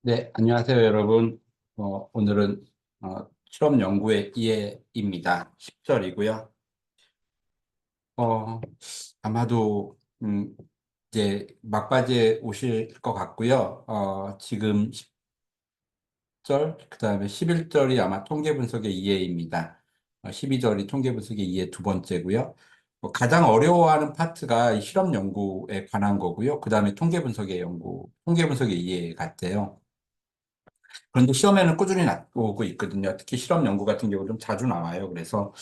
네, 안녕하세요, 여러분. 오늘은 실험 연구의 이해입니다. 10절이고요. 아마도 이제 막바지에 오실 것 같고요. 지금 10절, 그다음에 11절이 아마 통계 분석의 이해입니다. 12절이 통계 분석의 이해 두 번째고요. 가장 어려워하는 파트가 이 실험 연구에 관한 거고요. 그다음에 통계 분석의 이해 같아요. 그런데 시험에는 꾸준히 나오고 있거든요. 특히 실험 연구 같은 경우 좀 자주 나와요. 그래서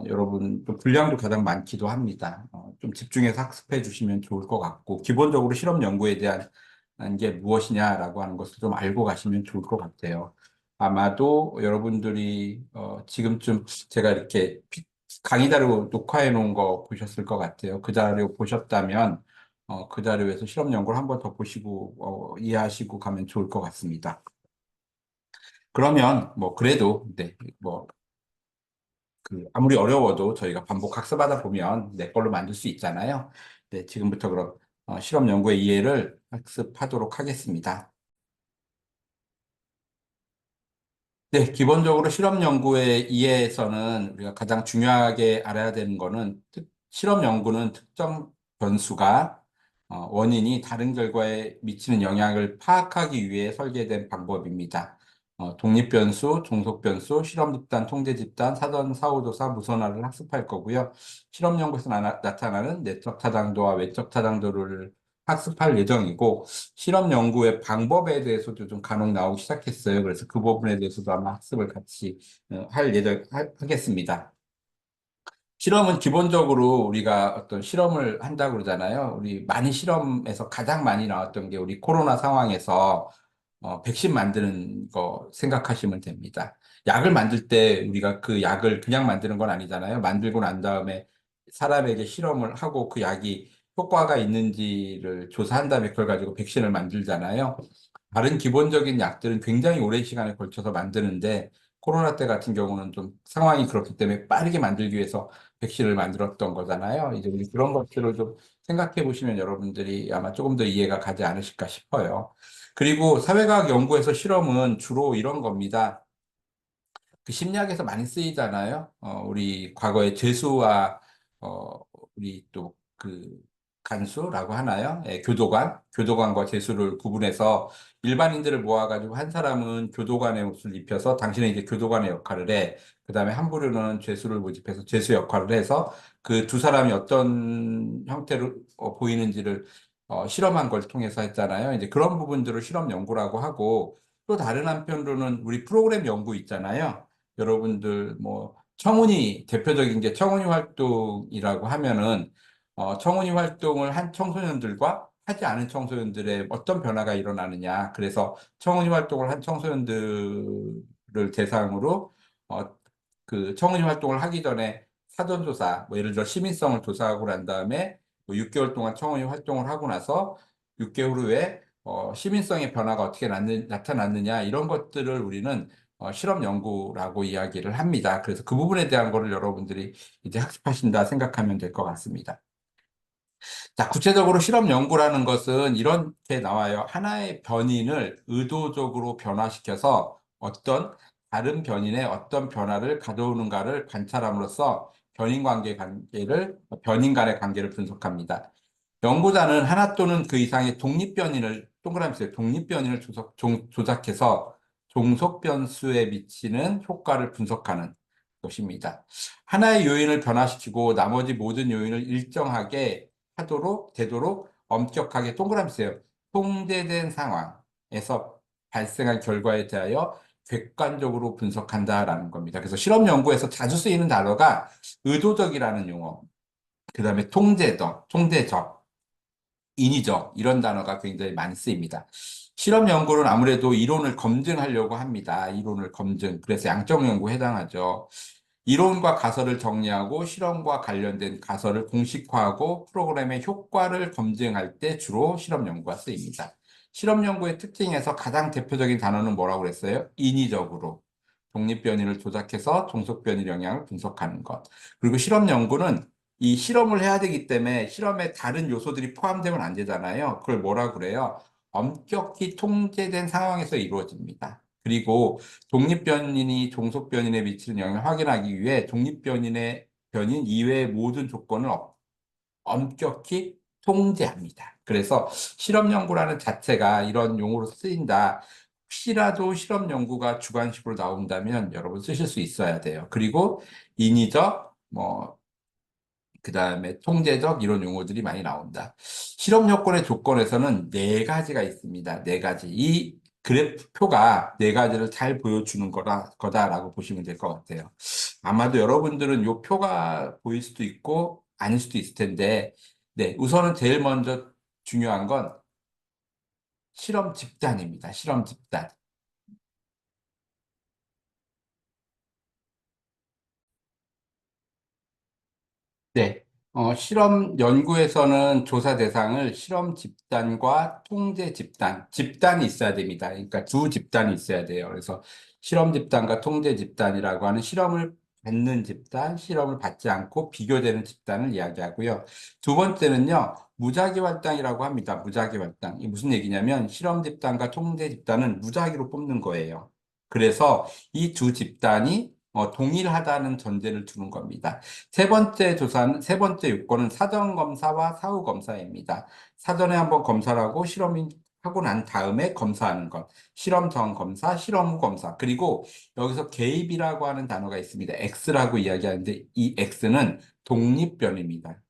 여러분 또 분량도 가장 많기도 합니다. 좀 집중해서 학습해 주시면 좋을 것 같고 기본적으로 실험 연구에 대한 게 무엇이냐라고 하는 것을 좀 알고 가시면 좋을 것 같아요. 아마도 여러분들이 지금쯤 제가 이렇게 강의 자료 녹화해 놓은 거 보셨을 것 같아요. 그 자료 보셨다면 그 자료에서 실험 연구를 한번 더 보시고 이해하시고 가면 좋을 것 같습니다. 그러면 뭐 그래도 네, 뭐 아무리 어려워도 저희가 반복 학습하다 보면 내 걸로 만들 수 있잖아요. 네, 지금부터 그럼 실험 연구의 이해를 학습하도록 하겠습니다. 네, 기본적으로 실험 연구의 이해에서는 우리가 가장 중요하게 알아야 되는 거는 실험 연구는 특정 변수가 원인이 다른 결과에 미치는 영향을 파악하기 위해 설계된 방법입니다. 독립 변수, 종속 변수, 실험 집단, 통제 집단, 사전 사후조사, 무선화를 학습할 거고요. 실험 연구에서 나타나는 내적 타당도와 외적 타당도를 학습할 예정이고, 실험 연구의 방법에 대해서도 좀 간혹 나오기 시작했어요. 그래서 그 부분에 대해서도 아마 학습을 같이 하겠습니다. 실험은 기본적으로 우리가 어떤 실험을 한다고 그러잖아요. 우리 많이 실험에서 가장 많이 나왔던 게 우리 코로나 상황에서 백신 만드는 거 생각하시면 됩니다. 약을 만들 때 우리가 그 약을 그냥 만드는 건 아니잖아요. 만들고 난 다음에 사람에게 실험을 하고 그 약이 효과가 있는지를 조사한 다음에 그걸 가지고 백신을 만들잖아요. 다른 기본적인 약들은 굉장히 오랜 시간에 걸쳐서 만드는데 코로나 때 같은 경우는 좀 상황이 그렇기 때문에 빠르게 만들기 위해서 백신을 만들었던 거잖아요. 이제 우리 그런 것들을 좀 생각해 보시면 여러분들이 아마 조금 더 이해가 가지 않으실까 싶어요. 그리고 사회과학 연구에서 실험은 주로 이런 겁니다. 그 심리학에서 많이 쓰이잖아요. 우리 과거에 죄수와 어, 우리 또 그 간수라고 하나요? 예, 교도관과 죄수를 구분해서 일반인들을 모아가지고 한 사람은 교도관의 옷을 입혀서 당신은 이제 교도관의 역할을 해. 그다음에 한 부류는 죄수를 모집해서 죄수 역할을 해서 그 두 사람이 어떤 형태로 보이는지를 실험한 걸 통해서 했잖아요. 이제 그런 부분들을 실험 연구라고 하고 또 다른 한편으로는 우리 프로그램 연구 있잖아요. 여러분들 뭐 청운이 대표적인 게 청운이 활동이라고 하면은 청운이 활동을 한 청소년들과 하지 않은 청소년들의 어떤 변화가 일어나느냐. 그래서 청운이 활동을 한 청소년들을 대상으로 어, 그 청운이 활동을 하기 전에 사전조사, 뭐 예를 들어 시민성을 조사하고 난 다음에 뭐 6개월 동안 청운이 활동을 하고 나서 6개월 후에 시민성의 변화가 어떻게 나타났느냐 이런 것들을 우리는 실험 연구라고 이야기를 합니다. 그래서 그 부분에 대한 거를 여러분들이 이제 학습하신다 생각하면 될 것 같습니다. 자, 구체적으로 실험 연구라는 것은 이렇게 나와요. 하나의 변인을 의도적으로 변화시켜서 어떤 다른 변인의 어떤 변화를 가져오는가를 관찰함으로써 변인 간의 관계를 분석합니다. 연구자는 하나 또는 그 이상의 독립 변인을 동그라미 쓰요 독립 변인을 조작해서 종속 변수에 미치는 효과를 분석하는 것입니다. 하나의 요인을 변화시키고 나머지 모든 요인을 일정하게 되도록 엄격하게 동그라미 쓰요 통제된 상황에서 발생한 결과에 대하여 객관적으로 분석한다라는 겁니다. 그래서 실험 연구에서 자주 쓰이는 단어가 의도적이라는 용어, 그 다음에 통제적, 인위적 이런 단어가 굉장히 많이 쓰입니다. 실험 연구는 아무래도 이론을 검증하려고 합니다. 이론을 검증. 그래서 양적 연구에 해당하죠. 이론과 가설을 정리하고 실험과 관련된 가설을 공식화하고 프로그램의 효과를 검증할 때 주로 실험 연구가 쓰입니다. 실험 연구의 특징에서 가장 대표적인 단어는 뭐라고 그랬어요? 인위적으로. 독립 변이를 조작해서 종속 변이 영향을 분석하는 것. 그리고 실험 연구는 이 실험을 해야 되기 때문에 실험에 다른 요소들이 포함되면 안 되잖아요. 그걸 뭐라 그래요? 엄격히 통제된 상황에서 이루어집니다. 그리고 독립변인이 종속변인에 미치는 영향을 확인하기 위해 독립변인의 변인 이외의 모든 조건을 엄격히 통제합니다. 그래서 실험 연구라는 자체가 이런 용어로 쓰인다. 혹시라도 실험 연구가 주관식으로 나온다면 여러분 쓰실 수 있어야 돼요. 그리고 인위적, 그다음에 통제적 이런 용어들이 많이 나온다. 실험 요건의 조건에서는 네 가지가 있습니다. 네 가지. 이 그래프표가 네 가지를 잘 보여주는 거다라고 보시면 될 것 같아요. 아마도 여러분들은 요 표가 보일 수도 있고 아닐 수도 있을 텐데, 네, 우선은 제일 먼저 중요한 건 실험 집단입니다. 실험 집단. 네. 실험 연구에서는 조사 대상을 실험 집단과 통제 집단, 집단이 있어야 됩니다. 그러니까 두 집단이 있어야 돼요. 그래서 실험 집단과 통제 집단이라고 하는 실험을 받는 집단, 실험을 받지 않고 비교되는 집단을 이야기하고요. 두 번째는요, 무작위 활당이라고 합니다. 무작위 활당. 이 무슨 얘기냐면 실험 집단과 통제 집단은 무작위로 뽑는 거예요. 그래서 이 두 집단이 동일하다는 전제를 두는 겁니다. 세 번째 요건은 사전 검사와 사후 검사입니다. 사전에 한번 검사를 하고 실험이 하고 난 다음에 검사하는 것. 실험 전 검사, 실험 후 검사. 그리고 여기서 개입이라고 하는 단어가 있습니다. X라고 이야기하는데 이 X는 독립변입니다.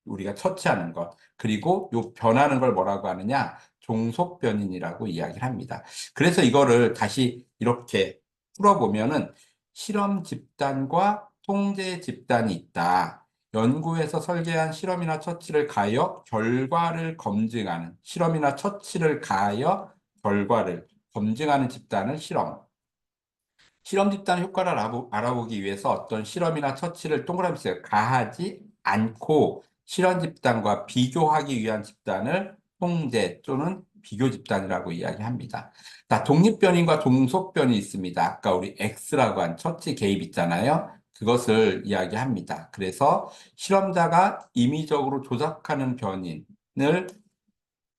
우리가 처치하는 것. 그리고 요 변하는 걸 뭐라고 하느냐? 종속변인이라고 이야기를 합니다. 그래서 이거를 다시 이렇게 풀어보면은 실험 집단과 통제 집단이 있다. 연구에서 설계한 실험이나 처치를 가하여 결과를 검증하는 실험이나 처치를 가하여 결과를 검증하는 집단을 실험 집단 효과를 알아보기 위해서 어떤 실험이나 처치를 동그라미 쓰요 가하지 않고 실험 집단과 비교하기 위한 집단을 통제 또는 비교 집단이라고 이야기합니다. 자, 독립변인과 종속변이 있습니다. 아까 우리 X라고 한 처치 개입 있잖아요. 그것을 이야기합니다. 그래서 실험자가 임의적으로 조작하는 변인을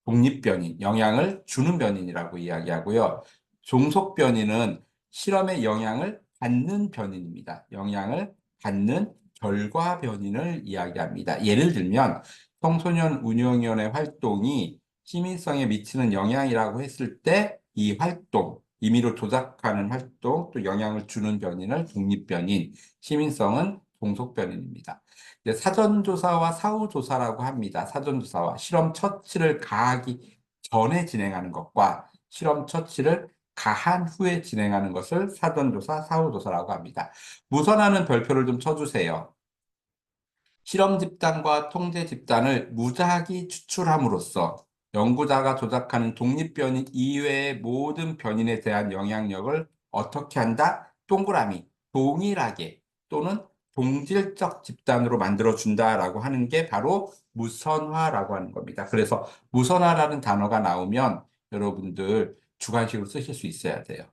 독립변이, 영향을 주는 변인이라고 이야기하고요. 종속 변이는 실험에 영향을 받는 변인입니다. 영향을 받는 결과 변인을 이야기합니다. 예를 들면 청소년 운영위원회 활동이 시민성에 미치는 영향이라고 했을 때 이 활동, 임의로 조작하는 활동, 또 영향을 주는 변인을 독립변인, 시민성은 종속변인입니다. 사전조사와 사후조사라고 합니다. 사전조사와 실험 처치를 가하기 전에 진행하는 것과 실험 처치를 가한 후에 진행하는 것을 사전조사, 사후조사라고 합니다. 무선하는 별표를 좀 쳐주세요. 실험 집단과 통제 집단을 무작위 추출함으로써 연구자가 조작하는 독립변이 이외의 모든 변인에 대한 영향력을 어떻게 한다? 동그라미, 동일하게 또는 동질적 집단으로 만들어준다라고 하는 게 바로 무선화라고 하는 겁니다. 그래서 무선화라는 단어가 나오면 여러분들 주관식으로 쓰실 수 있어야 돼요.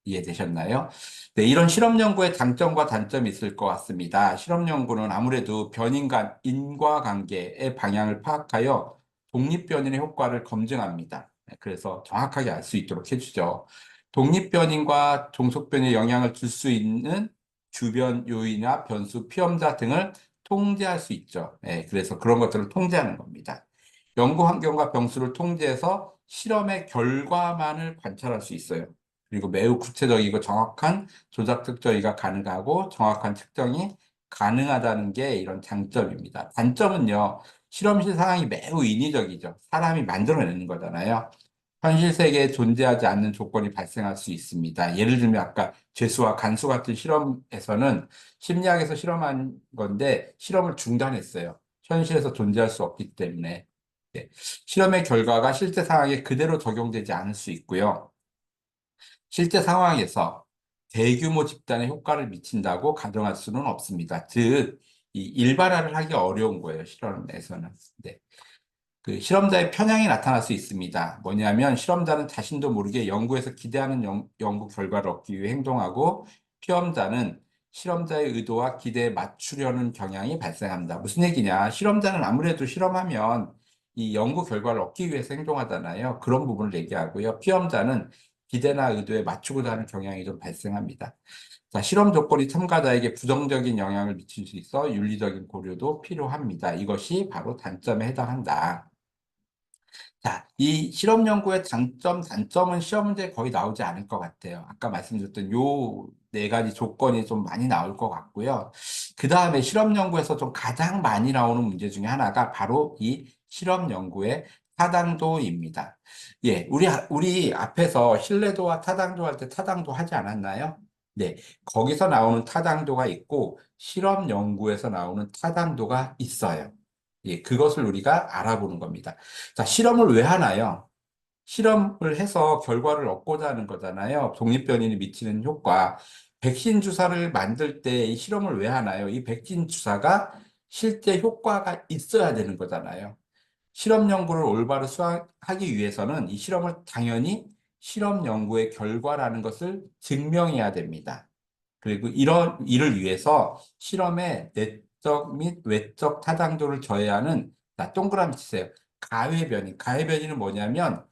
이해되셨나요? 네, 이런 실험 연구의 장점과 단점이 있을 것 같습니다. 실험 연구는 아무래도 변인 간 인과관계의 방향을 파악하여 독립변인의 효과를 검증합니다. 네, 그래서 정확하게 알 수 있도록 해주죠. 독립변인과 종속변인에 영향을 줄 수 있는 주변 요인이나 변수, 피험자 등을 통제할 수 있죠. 네, 그래서 그런 것들을 통제하는 겁니다. 연구 환경과 병수를 통제해서 실험의 결과만을 관찰할 수 있어요. 그리고 매우 구체적이고 정확한 조작 특정이가 가능하고 정확한 측정이 가능하다는 게 이런 장점입니다. 단점은요, 실험실 상황이 매우 인위적이죠. 사람이 만들어내는 거잖아요. 현실 세계에 존재하지 않는 조건이 발생할 수 있습니다. 예를 들면 아까 죄수와 간수 같은 실험에서는 심리학에서 실험한 건데 실험을 중단했어요. 현실에서 존재할 수 없기 때문에. 네. 실험의 결과가 실제 상황에 그대로 적용되지 않을 수 있고요. 실제 상황에서 대규모 집단에 효과를 미친다고 가정할 수는 없습니다. 즉, 이 일반화를 하기 어려운 거예요, 실험에서는. 네. 그 실험자의 편향이 나타날 수 있습니다. 뭐냐면 실험자는 자신도 모르게 연구에서 기대하는 연구 결과를 얻기 위해 행동하고 피험자는 실험자의 의도와 기대에 맞추려는 경향이 발생합니다. 무슨 얘기냐? 실험자는 아무래도 실험하면 이 연구 결과를 얻기 위해서 행동하잖아요. 그런 부분을 얘기하고요. 피험자는 기대나 의도에 맞추고자 하는 경향이 좀 발생합니다. 자, 실험 조건이 참가자에게 부정적인 영향을 미칠 수 있어 윤리적인 고려도 필요합니다. 이것이 바로 단점에 해당한다. 자, 이 실험 연구의 장점, 단점은 시험 문제에 거의 나오지 않을 것 같아요. 아까 말씀드렸던 요 네 가지 조건이 좀 많이 나올 것 같고요. 그 다음에 실험 연구에서 좀 가장 많이 나오는 문제 중에 하나가 바로 이 실험 연구의 타당도입니다. 예, 우리 앞에서 신뢰도와 타당도 할 때 타당도 하지 않았나요? 네, 거기서 나오는 타당도가 있고 실험 연구에서 나오는 타당도가 있어요. 예, 그것을 우리가 알아보는 겁니다. 자, 실험을 왜 하나요? 실험을 해서 결과를 얻고자 하는 거잖아요. 독립변이에 미치는 효과. 백신 주사를 만들 때 이 실험을 왜 하나요? 이 백신 주사가 실제 효과가 있어야 되는 거잖아요. 실험 연구를 올바로 수행하기 위해서는 이 실험을 당연히 실험 연구의 결과라는 것을 증명해야 됩니다. 그리고 이런 일을 위해서 실험의 내적 및 외적 타당도를 저해하는, 자, 동그라미 치세요. 가외변이. 가외변이는 뭐냐면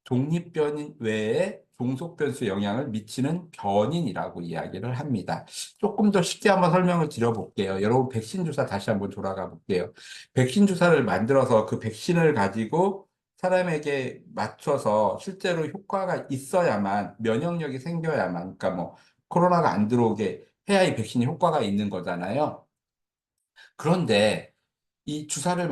독립변인 외에 종속 변수에 영향을 미치는 변인이라고 이야기를 합니다. 조금 더 쉽게 한번 설명을 드려볼게요. 여러분 백신 주사 다시 한번 돌아가 볼게요. 백신 주사를 만들어서 그 백신을 가지고 사람에게 맞춰서 실제로 효과가 있어야만, 면역력이 생겨야만, 그러니까 뭐 코로나가 안 들어오게 해야 이 백신이 효과가 있는 거잖아요. 그런데 이 주사를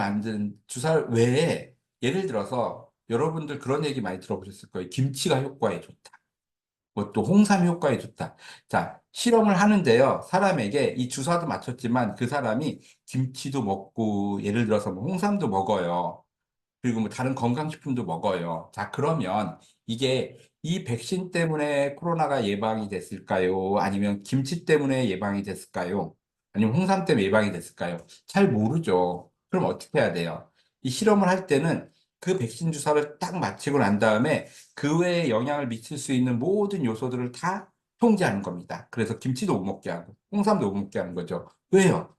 외에, 예를 들어서 여러분들 그런 얘기 많이 들어보셨을 거예요. 김치가 효과에 좋다. 뭐 또 홍삼 효과에 좋다. 자, 실험을 하는데요. 사람에게 이 주사도 맞췄지만 그 사람이 김치도 먹고 예를 들어서 뭐 홍삼도 먹어요. 그리고 뭐 다른 건강식품도 먹어요. 자, 그러면 이게 이 백신 때문에 코로나가 예방이 됐을까요? 아니면 김치 때문에 예방이 됐을까요? 아니면 홍삼 때문에 예방이 됐을까요? 잘 모르죠. 그럼 어떻게 해야 돼요? 이 실험을 할 때는 그 백신 주사를 딱 맞히고 난 다음에 그 외에 영향을 미칠 수 있는 모든 요소들을 다 통제하는 겁니다. 그래서 김치도 못 먹게 하고 홍삼도 못 먹게 하는 거죠. 왜요?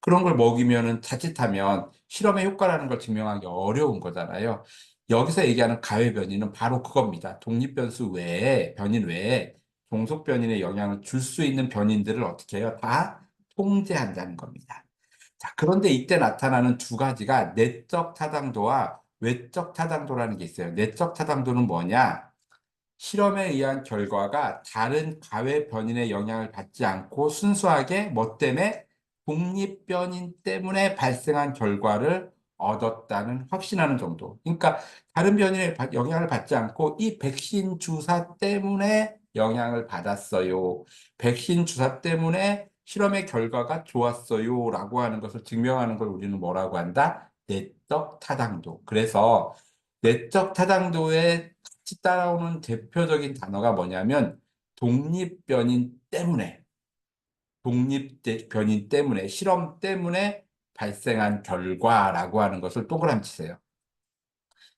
그런 걸 먹이면은 자칫하면 실험의 효과라는 걸 증명하기 어려운 거잖아요. 여기서 얘기하는 가외 변이는 바로 그겁니다. 독립 변수 외에, 변인 외에 종속 변인에 영향을 줄 수 있는 변인들을 어떻게 해요? 다 통제한다는 겁니다. 자, 그런데 이때 나타나는 두 가지가 내적 타당도와 외적 타당도라는 게 있어요. 내적 타당도는 뭐냐? 실험에 의한 결과가 다른 가외 변인의 영향을 받지 않고 순수하게 뭐 때문에 독립 변인 때문에 발생한 결과를 얻었다는 확신하는 정도. 그러니까 다른 변인의 영향을 받지 않고 이 백신 주사 때문에 영향을 받았어요. 백신 주사 때문에 실험의 결과가 좋았어요. 라고 하는 것을 증명하는 걸 우리는 뭐라고 한다? 내적 타당도. 그래서 내적 타당도의 같이 따라오는 대표적인 단어가 뭐냐면 독립변인 때문에, 독립변인 때문에, 실험 때문에 발생한 결과라고 하는 것을 동그라미 치세요.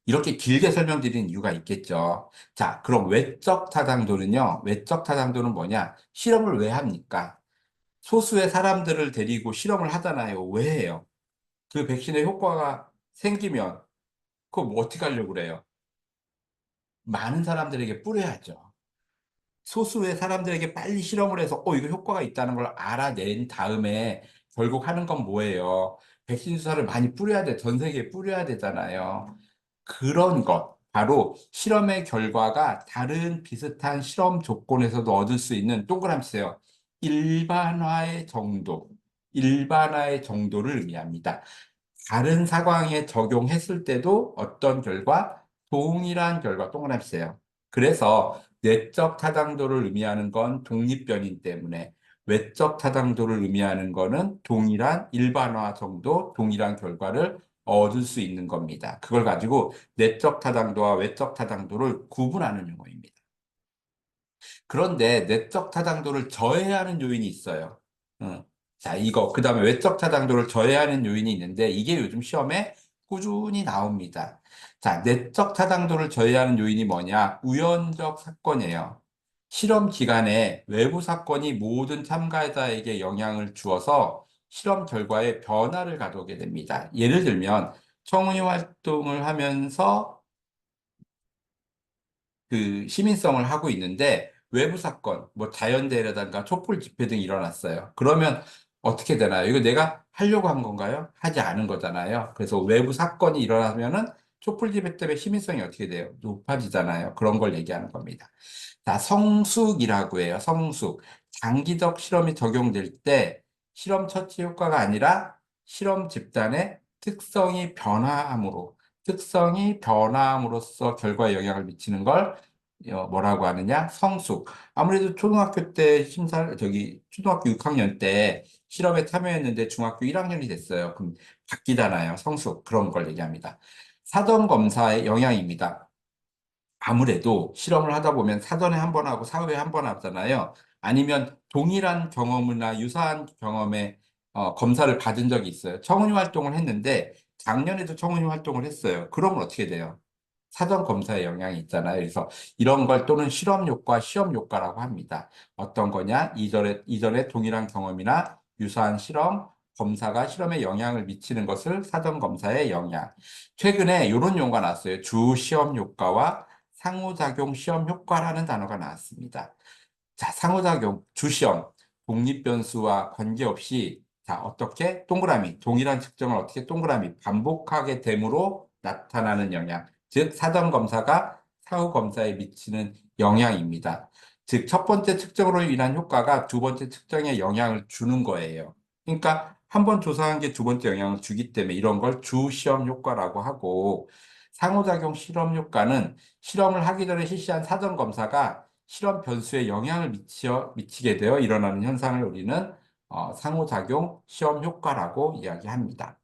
이렇게 길게 설명드린 이유가 있겠죠. 자, 그럼 외적 타당도는요? 외적 타당도는 뭐냐? 실험을 왜 합니까? 소수의 사람들을 데리고 실험을 하잖아요. 왜 해요? 그 백신의 효과가 생기면 그거 뭐 어떻게 하려고 그래요? 많은 사람들에게 뿌려야죠. 소수의 사람들에게 빨리 실험을 해서, 이거 효과가 있다는 걸 알아낸 다음에 결국 하는 건 뭐예요? 백신 주사를 많이 뿌려야 돼. 전 세계에 뿌려야 되잖아요. 그런 것. 바로 실험의 결과가 다른 비슷한 실험 조건에서도 얻을 수 있는 동그라미 치세요. 일반화의 정도. 일반화의 정도를 의미합니다. 다른 상황에 적용했을 때도 어떤 결과? 동일한 결과, 동그라미 치세요. 그래서 내적 타당도를 의미하는 건 독립변인 때문에, 외적 타당도를 의미하는 거는 동일한 일반화 정도, 동일한 결과를 얻을 수 있는 겁니다. 그걸 가지고 내적 타당도와 외적 타당도를 구분하는 용어입니다. 그런데 내적 타당도를 저해하는 요인이 있어요. 응. 자, 이거. 그 다음에 외적 타당도를 저해하는 요인이 있는데 이게 요즘 시험에 꾸준히 나옵니다. 자, 내적 타당도를 저해하는 요인이 뭐냐? 우연적 사건이에요. 실험 기간에 외부 사건이 모든 참가자에게 영향을 주어서 실험 결과에 변화를 가져오게 됩니다. 예를 들면 청운이 활동을 하면서 그 시민성을 하고 있는데 외부 사건, 뭐 자연재해라든가 촛불 집회 등이 일어났어요. 그러면 어떻게 되나요? 이거 내가 하려고 한 건가요? 하지 않은 거잖아요. 그래서 외부 사건이 일어나면은 촛불 집회 때문에 시민성이 어떻게 돼요? 높아지잖아요. 그런 걸 얘기하는 겁니다. 자, 성숙이라고 해요. 성숙. 장기적 실험이 적용될 때 실험 처치 효과가 아니라 실험 집단의 특성이 변화함으로써 결과에 영향을 미치는 걸 뭐라고 하느냐? 성숙. 아무래도 초등학교 때 초등학교 6학년 때 실험에 참여했는데 중학교 1학년이 됐어요. 그럼 바뀌잖아요. 성숙. 그런 걸 얘기합니다. 사전 검사의 영향입니다. 아무래도 실험을 하다 보면 사전에 한 번 하고 사후에 한 번 하잖아요. 아니면 동일한 경험이나 유사한 경험에 검사를 받은 적이 있어요. 청운이 활동을 했는데 작년에도 청운이 활동을 했어요. 그러면 어떻게 돼요? 사전 검사에 영향이 있잖아요. 그래서 이런 걸 또는 실험 효과, 시험 효과라고 합니다. 어떤 거냐? 이전에 동일한 경험이나 유사한 실험, 검사가 실험에 영향을 미치는 것을 사전 검사의 영향. 최근에 이런 용어가 나왔어요. 주 시험 효과와 상호작용 시험 효과라는 단어가 나왔습니다. 자, 상호작용, 주시험, 독립변수와 관계없이 자, 어떻게 동그라미, 동일한 측정을 어떻게 동그라미 반복하게 됨으로 나타나는 영향. 즉, 사전 검사가 사후 검사에 미치는 영향입니다. 즉, 첫 번째 측정으로 인한 효과가 두 번째 측정에 영향을 주는 거예요. 그러니까 한 번 조사한 게 두 번째 영향을 주기 때문에 이런 걸 주시험 효과라고 하고 상호작용 실험 효과는 실험을 하기 전에 실시한 사전 검사가 실험 변수에 영향을 미치게 되어 일어나는 현상을 우리는 상호작용 시험 효과라고 이야기합니다.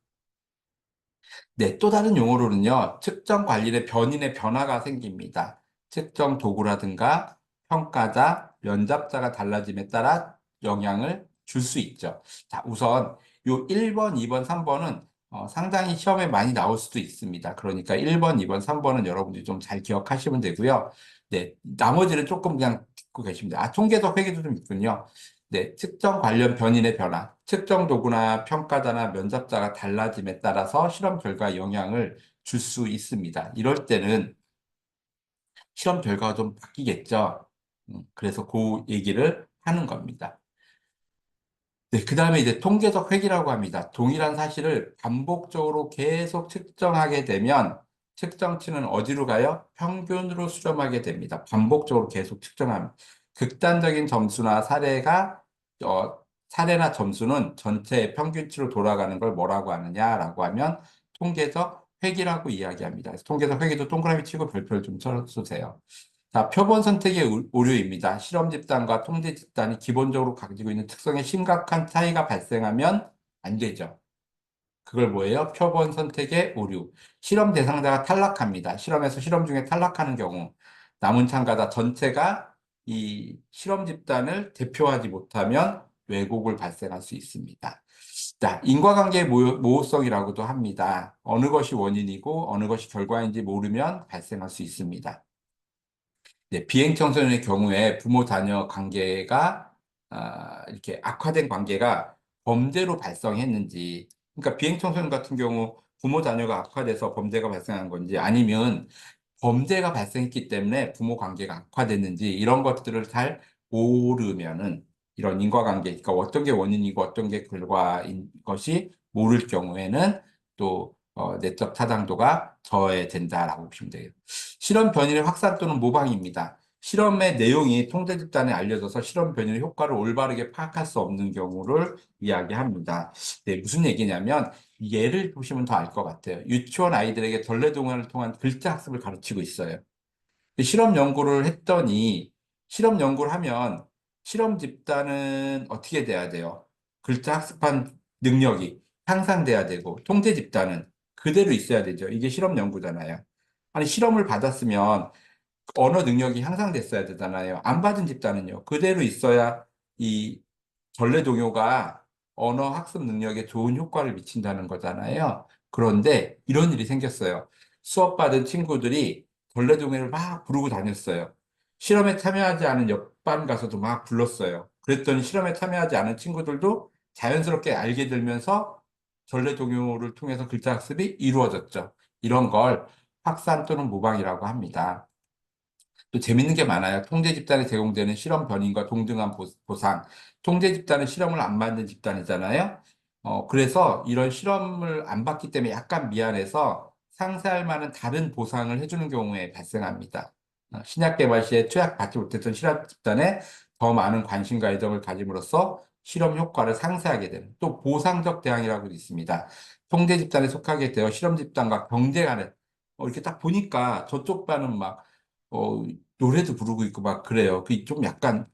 네, 또 다른 용어로는요, 측정 관리의 변인의 변화가 생깁니다. 측정 도구라든가 평가자, 면접자가 달라짐에 따라 영향을 줄 수 있죠. 자, 우선 요 1번, 2번, 3번은 상당히 시험에 많이 나올 수도 있습니다. 그러니까 1번, 2번, 3번은 여러분들이 좀 잘 기억하시면 되고요. 네, 나머지는 조금 그냥 듣고 계시면 돼요. 아, 통계적 회계도 좀 있군요. 네, 측정 관련 변인의 변화, 측정 도구나 평가자나 면접자가 달라짐에 따라서 실험 결과에 영향을 줄 수 있습니다. 이럴 때는 실험 결과가 좀 바뀌겠죠. 그래서 그 얘기를 하는 겁니다. 네, 그 다음에 이제 통계적 회귀라고 합니다. 동일한 사실을 반복적으로 계속 측정하게 되면 측정치는 어디로 가요? 평균으로 수렴하게 됩니다. 반복적으로 계속 측정하면. 극단적인 점수나 사례나 점수는 전체 평균치로 돌아가는 걸 뭐라고 하느냐라고 하면 통계적 회귀라고 이야기합니다. 그래서 통계적 회귀도 동그라미 치고 별표를 좀 쳐주세요. 자, 표본 선택의 오류입니다. 실험 집단과 통제 집단이 기본적으로 가지고 있는 특성에 심각한 차이가 발생하면 안 되죠. 그걸 뭐예요? 표본 선택의 오류. 실험 대상자가 탈락합니다. 실험에서 실험 중에 탈락하는 경우 남은 참가자 전체가 이 실험 집단을 대표하지 못하면 왜곡을 발생할 수 있습니다. 자, 인과관계의 모호성이라고도 합니다. 어느 것이 원인이고 어느 것이 결과인지 모르면 발생할 수 있습니다. 네, 비행 청소년의 경우에 부모 자녀 관계가 이렇게 악화된 관계가 범죄로 발생했는지, 그러니까 비행 청소년 같은 경우 부모 자녀가 악화돼서 범죄가 발생한 건지 아니면 범죄가 발생했기 때문에 부모 관계가 악화됐는지 이런 것들을 잘 모르면은 이런 인과관계, 그러니까 어떤 게 원인이고 어떤 게 결과인 것이 모를 경우에는 또 내적 타당도가 저해된다라고 보시면 돼요. 실험 변이의 확산 또는 모방입니다. 실험의 내용이 통제 집단에 알려져서 실험 변이의 효과를 올바르게 파악할 수 없는 경우를 이야기합니다. 네, 무슨 얘기냐면 예를 보시면 더 알 것 같아요. 유치원 아이들에게 전래동화를 통한 글자 학습을 가르치고 있어요. 실험 연구를 했더니 실험 연구를 하면 실험 집단은 어떻게 돼야 돼요? 글자 학습한 능력이 향상돼야 되고 통제 집단은 그대로 있어야 되죠. 이게 실험 연구잖아요. 아니 실험을 받았으면 언어 능력이 향상됐어야 되잖아요. 안 받은 집단은요. 그대로 있어야 이 전래 동요가 언어 학습 능력에 좋은 효과를 미친다는 거잖아요. 그런데 이런 일이 생겼어요. 수업 받은 친구들이 전래 동요를 막 부르고 다녔어요. 실험에 참여하지 않은 옆반 가서도 막 불렀어요. 그랬더니 실험에 참여하지 않은 친구들도 자연스럽게 알게 되면서 전래 동요를 통해서 글자 학습이 이루어졌죠. 이런 걸 확산 또는 모방이라고 합니다. 또 재밌는 게 많아요. 통제 집단에 제공되는 실험 변인과 동등한 보상. 통제 집단은 실험을 안 받는 집단이잖아요. 그래서 이런 실험을 안 받기 때문에 약간 미안해서 상쇄할 만한 다른 보상을 해주는 경우에 발생합니다. 신약 개발 시에 투약받지 못했던 실험 집단에 더 많은 관심과 애정을 가짐으로써 실험 효과를 상쇄하게 되는 또 보상적 대항이라고도 있습니다. 통제 집단에 속하게 되어 실험 집단과 경쟁하는 이렇게 딱 보니까 저쪽 반은 막 어, 노래도 부르고 있고 막 그래요. 그 좀 약간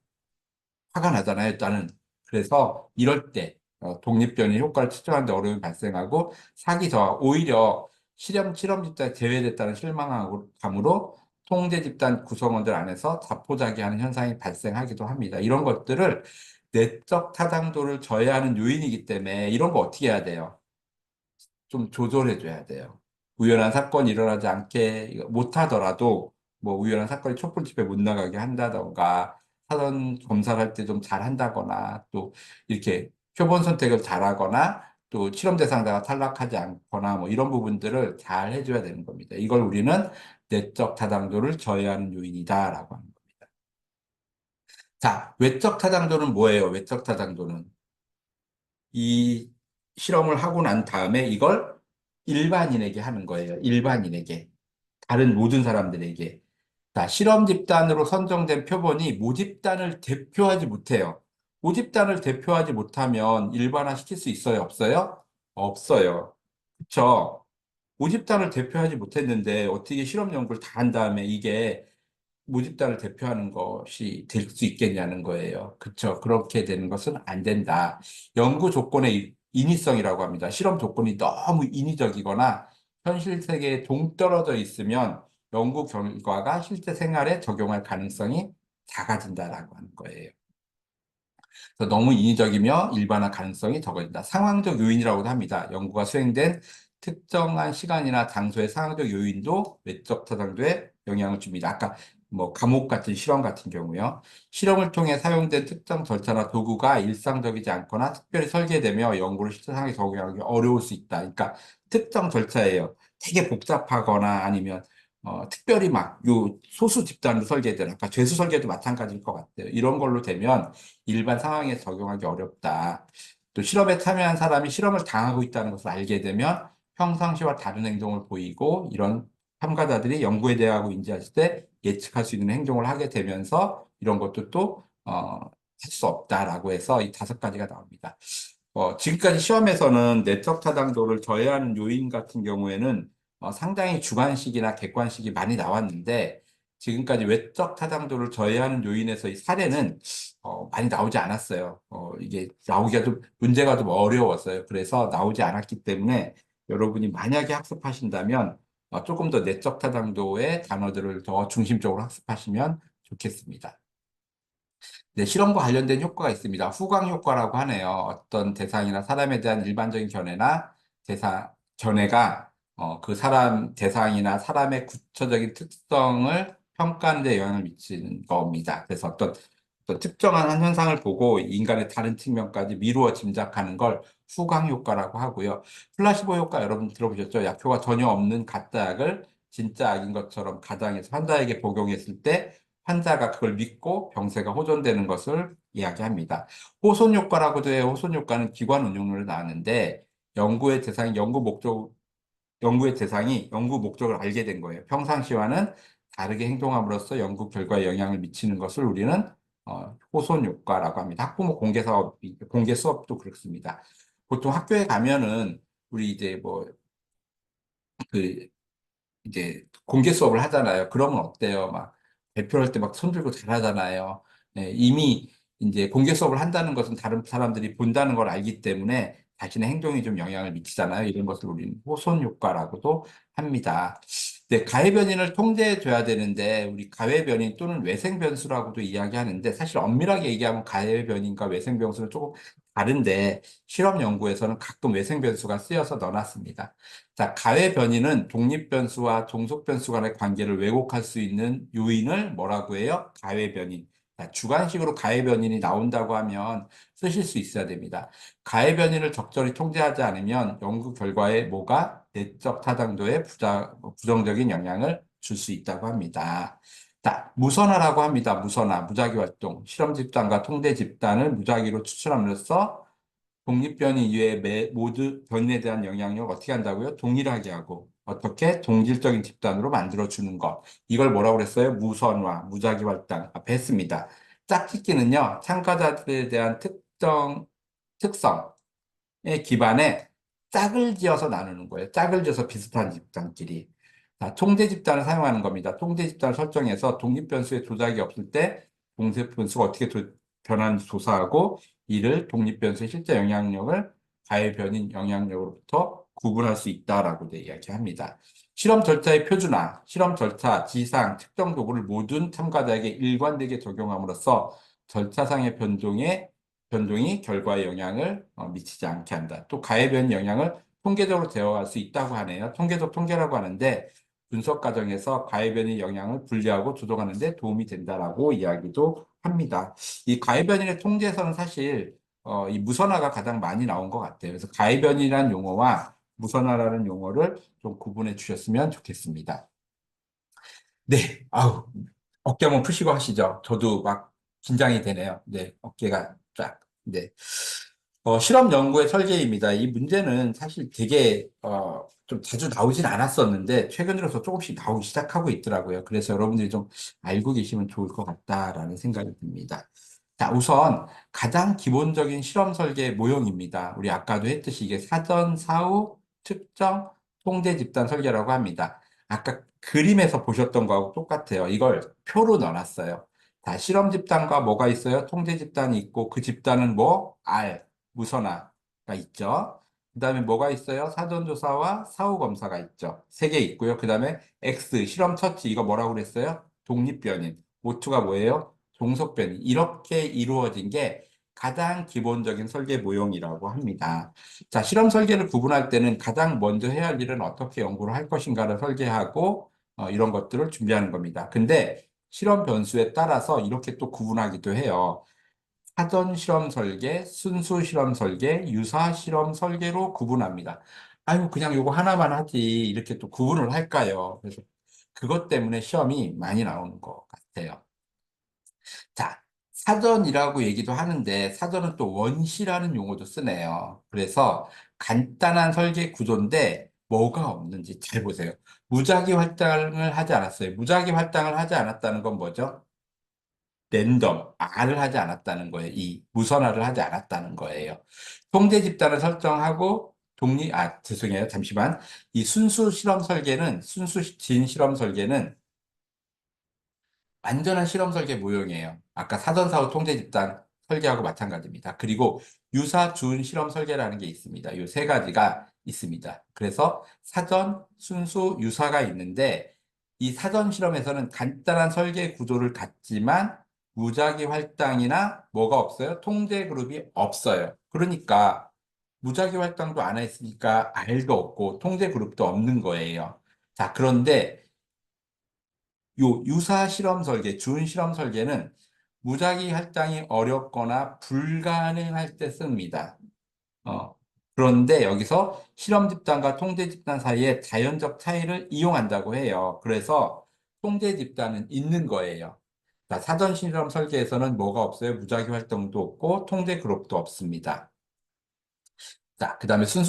화가 나잖아요, 일단은. 그래서 이럴 때 독립변이 효과를 측정하는 데 어려움이 발생하고 사기 저하, 오히려 실험 집단에 제외됐다는 실망감으로 통제 집단 구성원들 안에서 자포자기하는 현상이 발생하기도 합니다. 이런 것들을 내적 타당도를 저해하는 요인이기 때문에 이런 거 어떻게 해야 돼요? 좀 조절해줘야 돼요. 우연한 사건이 일어나지 않게 못하더라도 뭐 우연한 사건이 촛불 집회 못 나가게 한다던가 사전 검사를 할 때 좀 잘한다거나 또 이렇게 표본 선택을 잘하거나 또 실험 대상자가 탈락하지 않거나 뭐 이런 부분들을 잘 해줘야 되는 겁니다. 이걸 우리는 내적 타당도를 저해하는 요인이다라고 하는 겁니다. 자, 외적 타당도는 뭐예요? 외적 타당도는 이 실험을 하고 난 다음에 이걸 일반인에게 하는 거예요. 일반인에게. 다른 모든 사람들에게. 자, 실험 집단으로 선정된 표본이 모집단을 대표하지 못해요. 모집단을 대표하지 못하면 일반화 시킬 수 있어요? 없어요? 없어요. 그쵸? 모집단을 대표하지 못했는데 어떻게 실험 연구를 다 한 다음에 이게 모집단을 대표하는 것이 될 수 있겠냐는 거예요. 그렇죠. 그렇게 되는 것은 안 된다. 연구 조건의 인위성이라고 합니다. 실험 조건이 너무 인위적이거나 현실 세계에 동떨어져 있으면 연구 결과가 실제 생활에 적용할 가능성이 작아진다라고 하는 거예요. 그래서 너무 인위적이며 일반화 가능성이 적어진다. 상황적 요인이라고도 합니다. 연구가 수행된 특정한 시간이나 장소의 상황적 요인도 외적 타당도에 영향을 줍니다. 아까 뭐 감옥 같은 실험 같은 경우요. 실험을 통해 사용된 특정 절차나 도구가 일상적이지 않거나 특별히 설계되며 연구를 실제 상황에 적용하기 어려울 수 있다. 그러니까 특정 절차예요. 되게 복잡하거나 아니면 특별히 막 요 소수 집단으로 설계된 아까 죄수 설계도 마찬가지일 것 같아요. 이런 걸로 되면 일반 상황에 적용하기 어렵다. 또 실험에 참여한 사람이 실험을 당하고 있다는 것을 알게 되면 평상시와 다른 행동을 보이고 이런 참가자들이 연구에 대하고 인지했을 때 예측할 수 있는 행동을 하게 되면서 이런 것도 또 할 수 없다라고 해서 이 다섯 가지가 나옵니다. 지금까지 시험에서는 내적 타당도를 저해하는 요인 같은 경우에는 상당히 주관식이나 객관식이 많이 나왔는데 지금까지 외적 타당도를 저해하는 요인에서의 사례는 많이 나오지 않았어요. 이게 나오기가 좀 문제가 좀 어려웠어요. 그래서 나오지 않았기 때문에 여러분이 만약에 학습하신다면 조금 더 내적 타당도의 단어들을 더 중심적으로 학습하시면 좋겠습니다. 네, 실험과 관련된 효과가 있습니다. 후광 효과라고 하네요. 어떤 대상이나 사람에 대한 일반적인 견해나 견해가 그 사람, 대상이나 사람의 구체적인 특성을 평가하는 데 영향을 미치는 겁니다. 그래서 어떤 특정한 한 현상을 보고 인간의 다른 측면까지 미루어 짐작하는 걸 후광 효과라고 하고요. 플라시보 효과 여러분 들어보셨죠? 약효가 전혀 없는 가짜 약을 진짜 약인 것처럼 가장해서 환자에게 복용했을 때 환자가 그걸 믿고 병세가 호전되는 것을 이야기합니다. 호손 효과라고도 해요. 호손 효과는 기관 운용론에 나왔는데 연구의 대상이 연구의 대상이 연구 목적을 알게 된 거예요. 평상시와는 다르게 행동함으로써 연구 결과에 영향을 미치는 것을 우리는 호손 효과라고 합니다. 학부모 공개 수업도 그렇습니다. 보통 학교에 가면은 우리 이제 그 이제 공개 수업을 하잖아요. 그러면 어때요? 막 발표할 때 막 손들고 잘하잖아요. 네, 이미 이제 공개 수업을 한다는 것은 다른 사람들이 본다는 걸 알기 때문에 자신의 행동이 좀 영향을 미치잖아요. 이런 것을 우리는 호손 효과라고도 합니다. 네, 가해 변인을 통제해 줘야 되는데 우리 가해 변인 또는 외생 변수라고도 이야기하는데 사실 엄밀하게 얘기하면 가해 변인과 외생 변수는 조금 다른데 실험 연구에서는 가끔 외생 변수가 쓰여서 넣어놨습니다. 자, 가외 변이는 독립 변수와 종속 변수 간의 관계를 왜곡할 수 있는 요인을 뭐라고 해요? 가외 변이. 자, 주관식으로 가해 변인이 나온다고 하면 쓰실 수 있어야 됩니다. 가해 변인을 적절히 통제하지 않으면 연구 결과에 뭐가 내적 타당도에 부정적인 영향을 줄 수 있다고 합니다. 자, 무선화라고 합니다. 무선화, 무작위 활동, 실험 집단과 통제 집단을 무작위로 추출함으로써 독립변이 이외의 모두 변인에 대한 영향력을 어떻게 한다고요? 동일하게 하고 어떻게 동질적인 집단으로 만들어주는 것. 이걸 뭐라고 그랬어요? 무선화, 무작위 활동. 앞에 했습니다. 짝짓기는요, 참가자들에 대한 특성에 기반해 짝을 지어서 나누는 거예요. 짝을 지어서 비슷한 집단끼리. 자, 통제 집단을 사용하는 겁니다. 통제 집단을 설정해서 독립변수의 조작이 없을 때 동set 변수가 어떻게 변하는지 조사하고 이를 독립변수의 실제 영향력을 가해 변인 영향력으로부터 구분할 수 있다라고 이야기합니다. 실험 절차의 표준화, 실험 절차, 지상, 특정 도구를 모든 참가자에게 일관되게 적용함으로써 절차상의 변동이 결과에 영향을 미치지 않게 한다. 또 가해 변인 영향을 통계적으로 제어할 수 있다고 하네요. 통계적 통계라고 하는데 분석 과정에서 가해 변인 영향을 분리하고 조정하는 데 도움이 된다라고 이야기도 합니다. 이 가해 변인의 통제에서는 사실 이 무선화가 가장 많이 나온 것 같아요. 그래서 가해 변이라는 용어와 무선화라는 용어를 좀 구분해 주셨으면 좋겠습니다. 네, 아우, 어깨 한번 푸시고 하시죠. 저도 막 긴장이 되네요. 네, 어깨가 쫙. 네. 실험 연구의 설계입니다. 이 문제는 사실 되게, 좀 자주 나오진 않았었는데, 최근 들어서 조금씩 나오기 시작하고 있더라고요. 그래서 여러분들이 좀 알고 계시면 좋을 것 같다라는 생각이 듭니다. 자, 우선 가장 기본적인 실험 설계 모형입니다. 우리 아까도 했듯이 이게 사전, 사후, 측정, 통제 집단 설계라고 합니다. 아까 그림에서 보셨던 거하고 똑같아요. 이걸 표로 넣어놨어요. 자, 실험 집단과 뭐가 있어요? 통제 집단이 있고 그 집단은 뭐? R, 무선화가 있죠. 그 다음에 뭐가 있어요? 사전조사와 사후검사가 있죠. 세 개 있고요. 그 다음에 X, 실험 처치, 이거 뭐라고 그랬어요? 독립변인. 오투가 뭐예요? 종속변인. 이렇게 이루어진 게 가장 기본적인 설계 모형이라고 합니다. 자, 실험 설계를 구분할 때는 가장 먼저 해야 할 일은 어떻게 연구를 할 것인가를 설계하고 이런 것들을 준비하는 겁니다. 근데 실험 변수에 따라서 이렇게 또 구분하기도 해요. 사전 실험 설계, 순수 실험 설계, 유사 실험 설계로 구분합니다. 아유, 그냥 요거 하나만 하지. 이렇게 또 구분을 할까요? 그래서 그것 때문에 시험이 많이 나오는 것 같아요. 자, 사전이라고 얘기도 하는데 사전은 또 원시라는 용어도 쓰네요. 그래서 간단한 설계 구조인데 뭐가 없는지 잘 보세요. 무작위 할당을 하지 않았어요. 무작위 할당을 하지 않았다는 건 뭐죠? 랜덤, R을 하지 않았다는 거예요. 이 무선화를 하지 않았다는 거예요. 통제 집단을 설정하고 죄송해요. 잠시만. 이 순수 진 실험 설계는 완전한 실험 설계 모형이에요. 아까 사전사후 통제 집단 설계하고 마찬가지입니다. 그리고 유사 준 실험 설계라는 게 있습니다. 이 세 가지가 있습니다. 그래서 사전, 순수, 유사가 있는데 이 사전 실험에서는 간단한 설계 구조를 갖지만 무작위 할당이나 뭐가 없어요? 통제 그룹이 없어요. 그러니까 무작위 할당도 안 했으니까 R도 없고 통제 그룹도 없는 거예요. 자, 그런데 요 유사 실험 설계, 준 실험 설계는 무작위 할당이 어렵거나 불가능할 때 씁니다. 어, 그런데 여기서 실험 집단과 통제 집단 사이에 자연적 차이를 이용한다고 해요. 그래서 통제 집단은 있는 거예요. 자, 사전 실험 설계에서는 뭐가 없어요? 무작위 활동도 없고 통제 그룹도 없습니다. 자, 그 다음에 진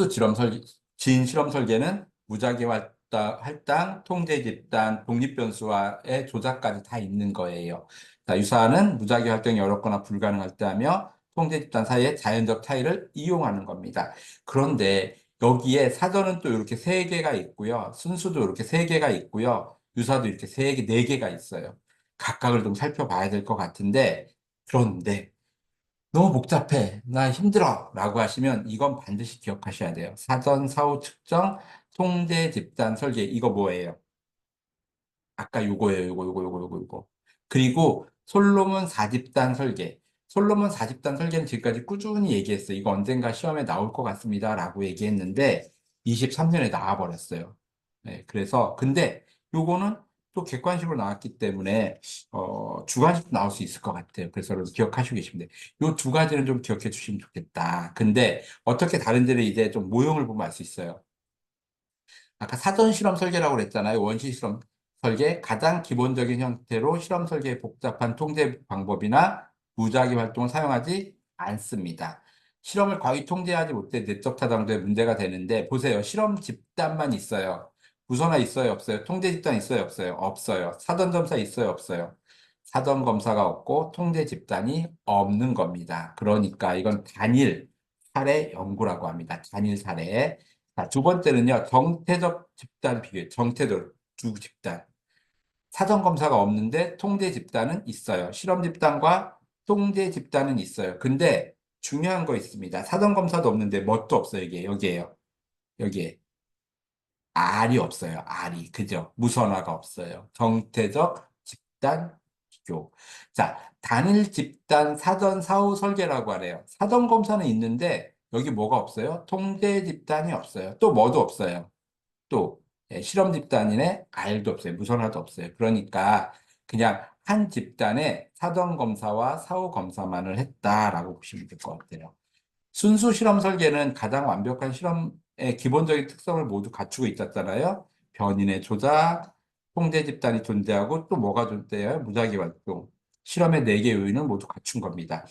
실험 설계는 무작위 할당, 통제 집단, 독립 변수와의 조작까지 다 있는 거예요. 자, 유사는 무작위 활동이 어렵거나 불가능할 때 하며 통제 집단 사이의 자연적 차이를 이용하는 겁니다. 그런데 여기에 사전은 또 이렇게 세 개가 있고요. 순수도 이렇게 세 개가 있고요. 유사도 이렇게 네 개가 있어요. 각각을 좀 살펴봐야 될 것 같은데, 그런데 너무 복잡해. 나 힘들어. 라고 하시면 이건 반드시 기억하셔야 돼요. 사전, 사후 측정, 통제, 집단, 설계. 이거 뭐예요? 아까 요거예요. 요거. 그리고 솔로몬 사집단 설계. 솔로몬 사집단 설계는 지금까지 꾸준히 얘기했어요. 이거 언젠가 시험에 나올 것 같습니다. 라고 얘기했는데 23년에 나와버렸어요. 네, 그래서 근데 요거는 또 객관식으로 나왔기 때문에 주관식도 나올 수 있을 것 같아요. 그래서 여러분 기억하시고 계시면 돼요. 이 두 가지는 좀 기억해 주시면 좋겠다. 근데 어떻게 다른지를 이제 좀 모형을 보면 알 수 있어요. 아까 사전 실험 설계라고 그랬잖아요. 원시 실험 설계 가장 기본적인 형태로 실험 설계의 복잡한 통제 방법이나 무작위 활동을 사용하지 않습니다. 실험을 거의 통제하지 못해 내적 타당도에 문제가 되는데 보세요. 실험 집단만 있어요. 부서나 있어요, 없어요? 통제 집단 있어요, 없어요? 없어요. 사전 검사 있어요, 없어요? 사전 검사가 없고 통제 집단이 없는 겁니다. 그러니까 이건 단일 사례 연구라고 합니다. 단일 사례. 자, 두 번째는요, 정태적 집단 비교, 정태적 두 집단. 사전 검사가 없는데 통제 집단은 있어요. 실험 집단과 통제 집단은 있어요. 근데 중요한 거 있습니다. 사전 검사도 없는데 뭣도 없어요. 이게 여기에요. 여기에 R이 없어요. R이 그죠? 무선화가 없어요. 정태적 집단 비교. 자, 단일 집단 사전 사후 설계라고 하래요. 사전 검사는 있는데 여기 뭐가 없어요? 통제 집단이 없어요. 또 뭐도 없어요. 또 실험 집단인의 R도 없어요. 무선화도 없어요. 그러니까 그냥 한 집단의 사전 검사와 사후 검사만을 했다라고 보시면 될 것 같아요. 순수 실험 설계는 가장 완벽한 실험의 기본적인 특성을 모두 갖추고 있었잖아요. 변인의 조작, 통제 집단이 존재하고 또 뭐가 존재해요? 무작위 활동. 실험의 네 개 요인을 모두 갖춘 겁니다.